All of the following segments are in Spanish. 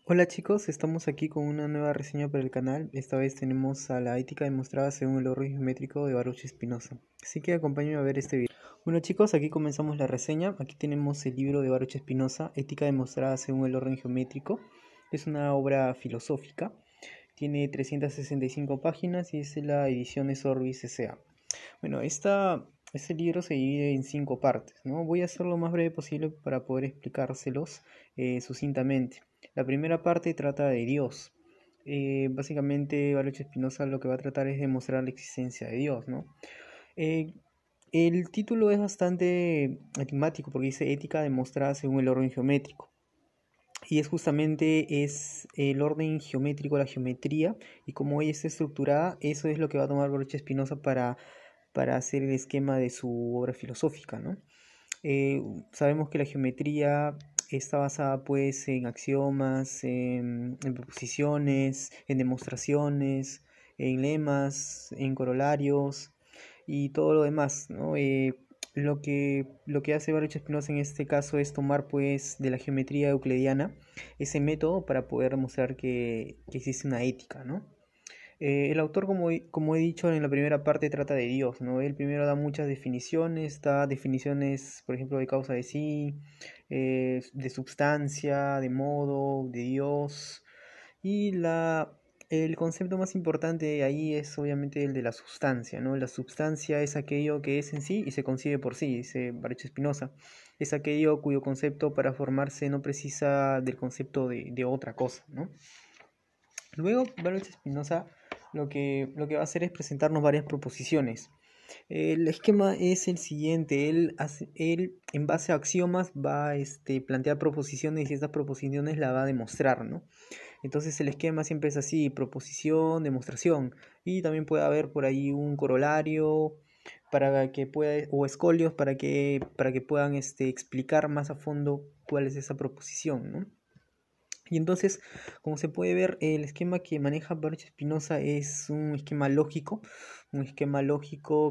Hola chicos, estamos aquí con una nueva reseña para el canal. Esta vez tenemos a la ética demostrada según el orden geométrico de Baruch Spinoza. Así que acompáñenme a ver este video. Bueno chicos, aquí comenzamos la reseña. Aquí tenemos el libro de Baruch Spinoza, Ética demostrada según el orden geométrico. Es una obra filosófica. Tiene 365 páginas y es de la edición de Sorbis S.A. Bueno, este libro se divide en 5 partes, ¿no? Voy a hacer lo más breve posible para poder explicárselos sucintamente. La primera parte trata de Dios. Básicamente, Baruch Spinoza lo que va a tratar es demostrar la existencia de Dios, ¿no? Eh, el título es bastante enigmático porque dice ética demostrada según el orden geométrico. Y es justamente el orden geométrico, la geometría, y cómo ella está estructurada, eso es lo que va a tomar Baruch Spinoza para hacer el esquema de su obra filosófica, ¿no? Sabemos que la geometría está basada pues en axiomas, en proposiciones, en demostraciones, en lemas, en corolarios y todo lo demás, ¿no? Lo que hace Baruch Spinoza en este caso es tomar pues de la geometría euclidiana ese método para poder demostrar que existe una ética, ¿no? El autor, como he dicho en la primera parte, trata de Dios, ¿no? Él primero da muchas definiciones, da definiciones, por ejemplo, de causa de sí, de substancia, de modo, de Dios. Y el concepto más importante ahí es obviamente el de la sustancia, ¿no? La substancia es aquello que es en sí y se concibe por sí, dice Baruch Spinoza. Es aquello cuyo concepto para formarse no precisa del concepto de otra cosa, ¿no? Luego, Baruch Spinoza lo que va a hacer es presentarnos varias proposiciones. El esquema es el siguiente, él en base a axiomas va a plantear proposiciones y estas proposiciones la va a demostrar, ¿no? Entonces el esquema siempre es así, proposición, demostración, y también puede haber por ahí un corolario para que pueda, o escolios para que puedan explicar más a fondo cuál es esa proposición, ¿no? Y entonces, como se puede ver, el esquema que maneja Baruch Spinoza es un esquema lógico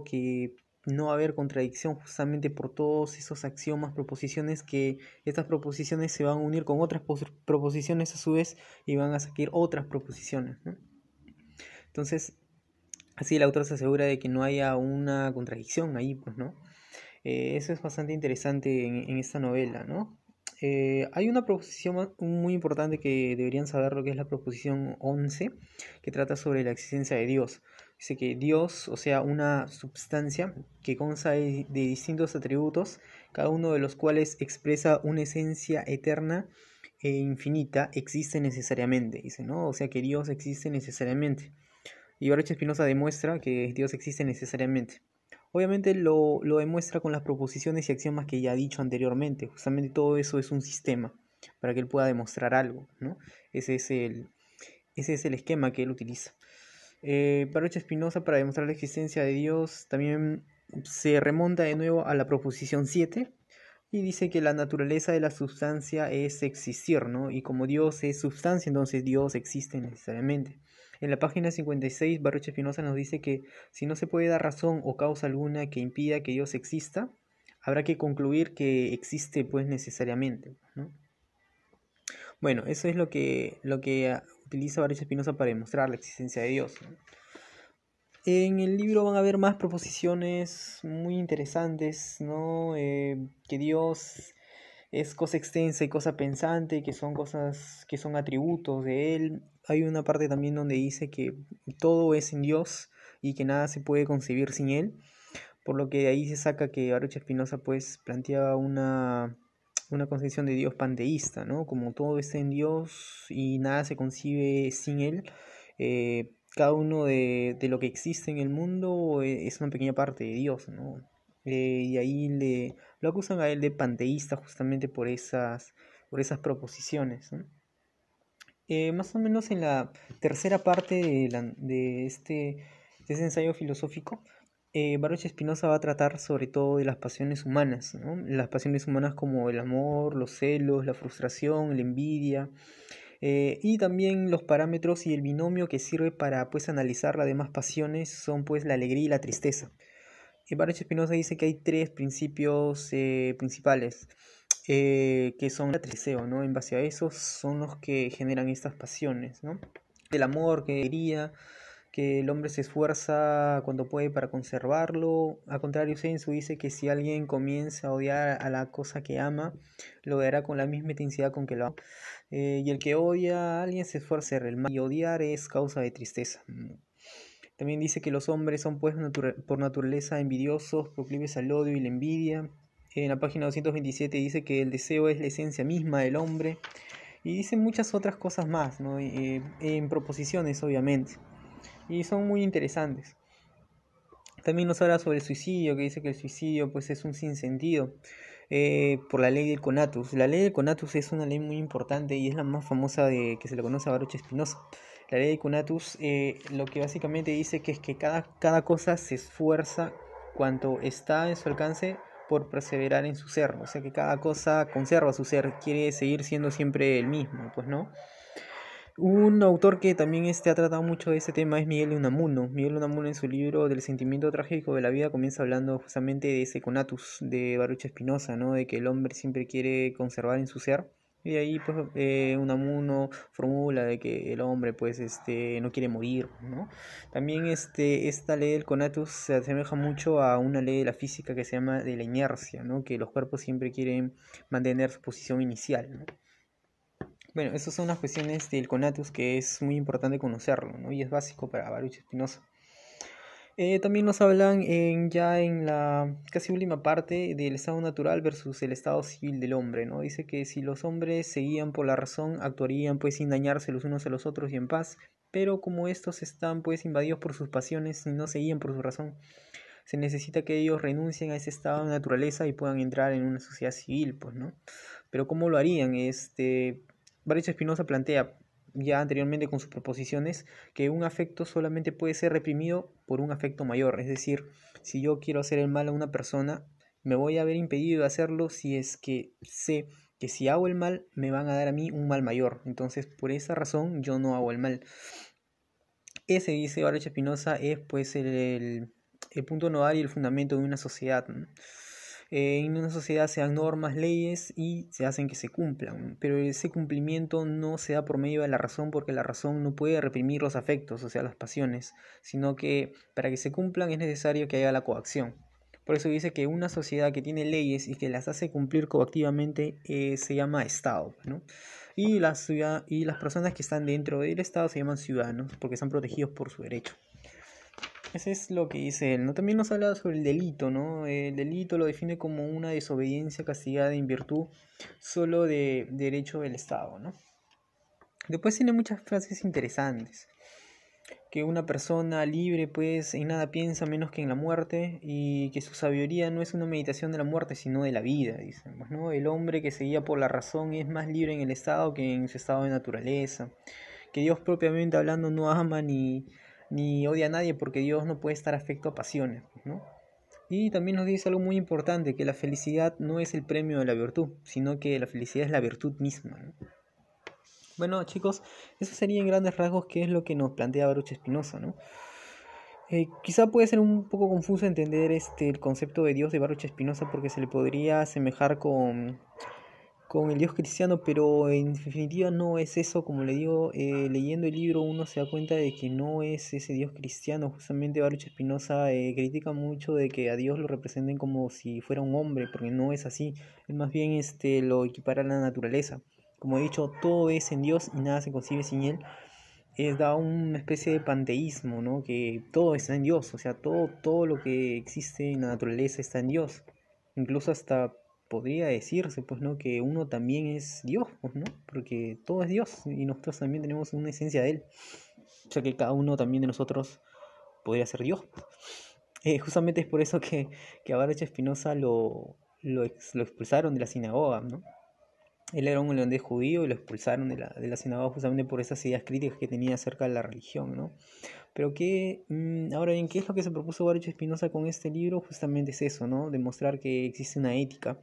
que no va a haber contradicción justamente por todos esos axiomas, proposiciones, que estas proposiciones se van a unir con otras proposiciones a su vez y van a sacar otras proposiciones, ¿no? Entonces, así el autor se asegura de que no haya una contradicción ahí, pues, ¿no? Eso es bastante interesante en esta novela, ¿no? Hay una proposición muy importante que deberían saber, lo que es la proposición 11, que trata sobre la existencia de Dios. Dice que Dios, o sea, una substancia que consta de distintos atributos, cada uno de los cuales expresa una esencia eterna e infinita, existe necesariamente, dice, ¿no? O sea que Dios existe necesariamente. Y Baruch Spinoza demuestra que Dios existe necesariamente. Obviamente lo demuestra con las proposiciones y axiomas que ya ha dicho anteriormente. Justamente todo eso es un sistema para que él pueda demostrar algo, ¿no? Ese es el esquema que él utiliza. Baruch Spinoza, para demostrar la existencia de Dios, también se remonta de nuevo a la proposición 7 y dice que la naturaleza de la sustancia es existir, ¿no? Y como Dios es sustancia, entonces Dios existe necesariamente. En la página 56, Baruch Spinoza nos dice que si no se puede dar razón o causa alguna que impida que Dios exista, habrá que concluir que existe pues necesariamente, ¿no? Bueno, eso es lo que utiliza Baruch Spinoza para demostrar la existencia de Dios, ¿no? En el libro van a haber más proposiciones muy interesantes, ¿no? Que Dios es cosa extensa y cosa pensante, que son cosas que son atributos de Él. Hay una parte también donde dice que todo es en Dios y que nada se puede concebir sin Él, por lo que de ahí se saca que Baruch Spinoza pues plantea una concepción de Dios panteísta, ¿no? Como todo está en Dios y nada se concibe sin Él. Cada uno de lo que existe en el mundo es una pequeña parte de Dios, ¿no? Y ahí lo acusan a él de panteísta justamente por esas proposiciones, ¿no? Más o menos en la tercera parte de ese ensayo filosófico, Baruch Spinoza va a tratar sobre todo de las pasiones humanas, ¿no? Las pasiones humanas como el amor, los celos, la frustración, la envidia, y también los parámetros y el binomio que sirve para pues analizar las demás pasiones son pues la alegría y la tristeza. Baruch Spinoza dice que hay tres principios principales. que son el deseo, ¿no? En base a esos son los que generan estas pasiones, ¿no? El amor, que quería, que el hombre se esfuerza cuando puede para conservarlo. Al contrario, Sensu dice que si alguien comienza a odiar a la cosa que ama, lo odiará con la misma intensidad con que lo ama. Y el que odia a alguien se esfuerza en el mal, y odiar es causa de tristeza. También dice que los hombres son pues por naturaleza envidiosos, proclives al odio y la envidia. En la página 227 dice que el deseo es la esencia misma del hombre. Y dice muchas otras cosas más, ¿no? En proposiciones, obviamente. Y son muy interesantes. También nos habla sobre el suicidio, que dice que el suicidio pues es un sinsentido por la ley del conatus. La ley del conatus es una ley muy importante y es la más famosa de que se le conoce a Baruch Spinoza. La ley del conatus lo que básicamente dice que es que cada cosa se esfuerza cuanto está en su alcance por perseverar en su ser. O sea que cada cosa conserva su ser, quiere seguir siendo siempre el mismo, pues no. Un autor que también ha tratado mucho de ese tema es Miguel de Unamuno. Miguel de Unamuno en su libro del sentimiento trágico de la vida comienza hablando justamente de ese conatus de Baruch Spinoza, ¿no? De que el hombre siempre quiere conservar en su ser. Y de ahí pues Unamuno formula de que el hombre pues no quiere morir, ¿no? También esta ley del conatus se asemeja mucho a una ley de la física que se llama de la inercia, ¿no? Que los cuerpos siempre quieren mantener su posición inicial, ¿no? Bueno, esas son las cuestiones del conatus que es muy importante conocerlo, ¿no? Y es básico para Baruch Spinoza. También nos hablan ya en la casi última parte del estado natural versus el estado civil del hombre, ¿no? Dice que si los hombres se guían por la razón, actuarían pues sin dañarse los unos a los otros y en paz, pero como estos están pues invadidos por sus pasiones y no se guían por su razón, se necesita que ellos renuncien a ese estado de naturaleza y puedan entrar en una sociedad civil, pues, ¿no? Pero ¿cómo lo harían? Baruch Spinoza plantea ya anteriormente con sus proposiciones que un afecto solamente puede ser reprimido por un afecto mayor. Es decir, si yo quiero hacer el mal a una persona, me voy a ver impedido de hacerlo si es que sé que si hago el mal me van a dar a mí un mal mayor. Entonces, por esa razón yo no hago el mal. Ese, dice Baruch Spinoza, es pues el punto nodal y el fundamento de una sociedad, ¿no? En una sociedad se dan normas, leyes y se hacen que se cumplan, pero ese cumplimiento no se da por medio de la razón porque la razón no puede reprimir los afectos, o sea, las pasiones, sino que para que se cumplan es necesario que haya la coacción. Por eso dice que una sociedad que tiene leyes y que las hace cumplir coactivamente se llama Estado, ¿no? Y las personas que están dentro del Estado se llaman ciudadanos porque están protegidos por su derecho. Eso es lo que dice él, ¿no? También nos habla sobre el delito, ¿no? El delito lo define como una desobediencia castigada en virtud solo de derecho del Estado, ¿no? Después tiene muchas frases interesantes. Que una persona libre pues en nada piensa menos que en la muerte y que su sabiduría no es una meditación de la muerte sino de la vida, dicen, pues, ¿no? El hombre que se guía por la razón es más libre en el estado que en su estado de naturaleza, que Dios propiamente hablando no ama ni odia a nadie porque Dios no puede estar afecto a pasiones, ¿no? Y también nos dice algo muy importante, que la felicidad no es el premio de la virtud, sino que la felicidad es la virtud misma, ¿no? Bueno, chicos, eso sería en grandes rasgos qué es lo que nos plantea Baruch Spinoza, ¿no? Quizá puede ser un poco confuso entender el concepto de Dios de Baruch Spinoza porque se le podría asemejar con el Dios cristiano, pero en definitiva no es eso. Como le digo, leyendo el libro uno se da cuenta de que no es ese Dios cristiano. Justamente Baruch Spinoza critica mucho de que a Dios lo representen como si fuera un hombre, porque no es así. Él más bien lo equipara a la naturaleza. Como he dicho, todo es en Dios y nada se concibe sin Él. Da una especie de panteísmo, ¿no? Que todo está en Dios, o sea, todo lo que existe en la naturaleza está en Dios. Incluso hasta podría decirse, pues, ¿no? Que uno también es Dios, pues, ¿no? Porque todo es Dios y nosotros también tenemos una esencia de Él. O sea que cada uno también de nosotros podría ser Dios. Justamente es por eso que a Baruch Spinoza lo expulsaron de la sinagoga, ¿no? Él era un holandés judío y lo expulsaron de la sinagoga justamente por esas ideas críticas que tenía acerca de la religión, ¿no? Pero ahora bien, ¿qué es lo que se propuso Baruch Spinoza con este libro? Justamente es eso, ¿no? Demostrar que existe una ética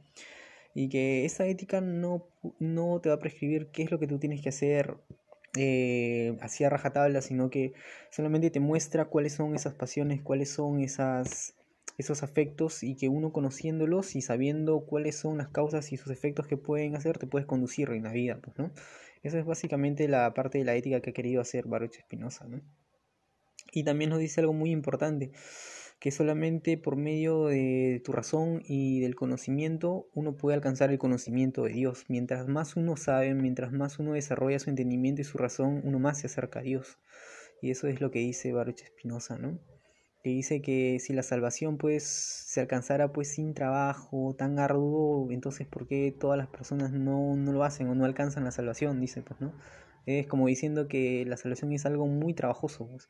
y que esa ética no te va a prescribir qué es lo que tú tienes que hacer así a rajatabla, sino que solamente te muestra cuáles son esas pasiones, cuáles son esos afectos y que uno conociéndolos y sabiendo cuáles son las causas y sus efectos que pueden hacer, te puedes conducir en la vida, pues, ¿no? Esa es básicamente la parte de la ética que ha querido hacer Baruch Spinoza, ¿no? Y también nos dice algo muy importante, que solamente por medio de tu razón y del conocimiento uno puede alcanzar el conocimiento de Dios. Mientras más uno sabe, mientras más uno desarrolla su entendimiento y su razón, uno más se acerca a Dios. Y eso es lo que dice Baruch Spinoza, ¿no? Que dice que si la salvación pues se alcanzara pues sin trabajo tan arduo, entonces ¿por qué todas las personas no lo hacen o no alcanzan la salvación? Dice, pues, ¿no? Es como diciendo que la salvación es algo muy trabajoso, pues,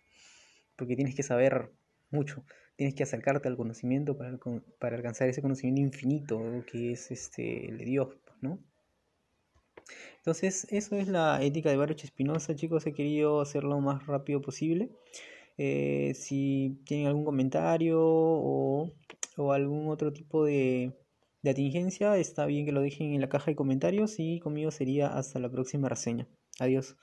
porque tienes que saber mucho, tienes que acercarte al conocimiento para alcanzar ese conocimiento infinito, ¿no? Que es el de Dios, pues, ¿no? Entonces, eso es la ética de Baruch Spinoza, chicos. He querido hacerlo lo más rápido posible. Si tienen algún comentario o algún otro tipo de atingencia, está bien que lo dejen en la caja de comentarios y conmigo sería hasta la próxima reseña. Adiós.